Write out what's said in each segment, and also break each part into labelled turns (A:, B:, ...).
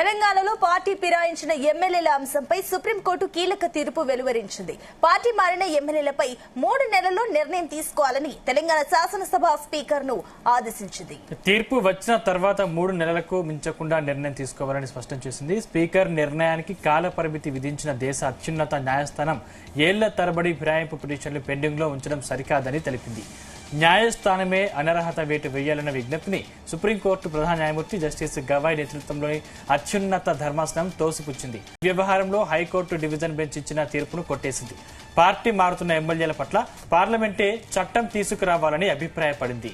A: తెలంగాణలో పార్టీ ఫిరాయించిన ఎమ్మెల్యేల అంశంపై సుప్రీంకోర్టు కీలక తీర్పు వెలువరించింది. పార్టీ మారిన ఎమ్మెల్యేలపై 3 నెలల్లో నిర్ణయం తీసుకోవాలని తెలంగాణ శాసనసభ స్పీకర్ ను ఆదేశించింది.
B: తీర్పు వచ్చిన తర్వాత 3 నెలలకు మించకుండా నిర్ణయం తీసుకోవాలని స్పష్టం చేసింది. స్పీకర్ నిర్ణయానికి కాల పరిమితి విధించిన దేశ అత్యున్నత న్యాయస్థానం ఏళ్ల తరబడి ఫిరాయింపు పిటిషన్లు పెండింగ్ లో ఉంచడం సరికాదని తెలిపింది. న్యాయస్థానమే అనర్హత వేటు వేయాలన్న విజ్ఞప్తిని సుప్రీంకోర్టు ప్రధాన న్యాయమూర్తి జస్టిస్ గవాయ్ నేతృత్వంలోని అత్యున్నత ధర్మాసనం తోసిపుచ్చింది. వ్యవహారంలో హైకోర్టు డివిజన్ బెంచ్ ఇచ్చిన తీర్పును కొట్టేసింది. పార్టీ మారుతున్న ఎమ్మెల్యేల పట్ల పార్లమెంటే చట్టం తీసుకురావాలని అభిప్రాయపడింది.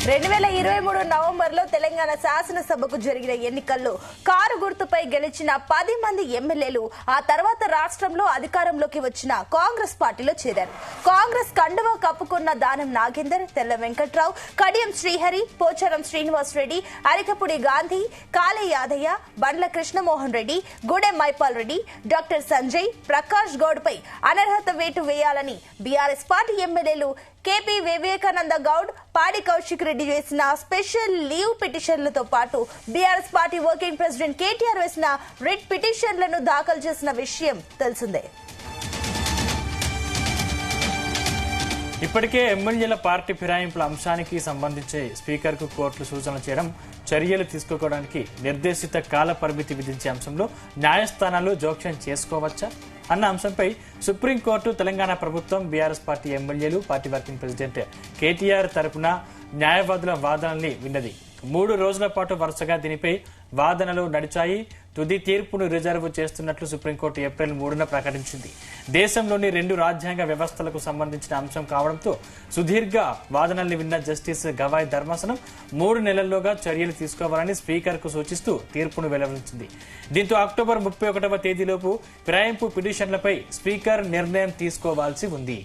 A: 2023 నవంబర్లో తెలంగాణ శాసనసభకు జరిగిన ఎన్నికల్లో కారు గుర్తుపై గెలిచిన 10 మంది ఎమ్మెల్యేలు ఆ తర్వాత రాష్ట్రంలో అధికారంలోకి వచ్చిన కాంగ్రెస్ పార్టీలో చేరారు. కాంగ్రెస్ కండువా కప్పుకున్న దానం నాగేందర్, తెల్ల వెంకట్రావు, కడియం శ్రీహరి, పోచారం శ్రీనివాస్ రెడ్డి, అరికపుడి గాంధీ, కాళే యాదయ్య, బండ్ల కృష్ణమోహన్ రెడ్డి, గూడెం మైపాల్ రెడ్డి, డాక్టర్ సంజయ్, ప్రకాష్ గౌడ్ పై అనర్హత వేటు వేయాలని బీఆర్ఎస్ పార్టీ ఎమ్మెల్యేలు కేపీ వివేకానంద గౌడ్, పాడి కౌశిక్ రెడ్డి వేసిన స్పెషల్ లీవ్ పిటిషన్లతో పాటు BRS party working president KTR వేసిన రిట్ పిటిషన్లను దాఖలు చేసిన విషయం తెలిసిందే.
B: ఇప్పటికే ఎమ్మెల్యేల పార్టీ ఫిరాయింపుల అంశానికి సంబంధించి స్పీకర్ కు కోర్టులు సూచనలు చేయడం, చర్యలు తీసుకోవడానికి నిర్దేశిత కాల పరిమితి విధించే అంశంలో న్యాయస్థానాలు జోక్యం చేసుకోవచ్చా అన్న అంశంపై సుప్రీంకోర్టు తెలంగాణ ప్రభుత్వం, బీఆర్ఎస్ పార్టీ ఎమ్మెల్యేలు, పార్టీ వర్కింగ్ ప్రెసిడెంట్ కేటీఆర్ తరపున న్యాయవాదుల వాదనల్ని విన్నది. 3 రోజుల పాటు వరుసగా దీనిపై వాదనలు నడిచాయి. తుది తీర్పును రిజర్వ్ చేస్తున్నట్లు సుప్రీంకోర్టు ఏప్రిల్ 3న ప్రకటించింది. దేశంలోని 2 రాజ్యాంగ వ్యవస్థలకు సంబంధించిన అంశం కావడంతో సుదీర్ఘ వాదనల్ని విన్న జస్టిస్ గవాయ్ ధర్మాసనం 3 నెలల్లోగా చర్యలు తీసుకోవాలని స్పీకర్ కు సూచిస్తూ తీర్పును వెలువరించింది. దీంతో అక్టోబర్ 31వ తేదీలోపు ఫిరాయింపు పిటిషన్లపై స్పీకర్ నిర్ణయం తీసుకోవాల్సి ఉంది.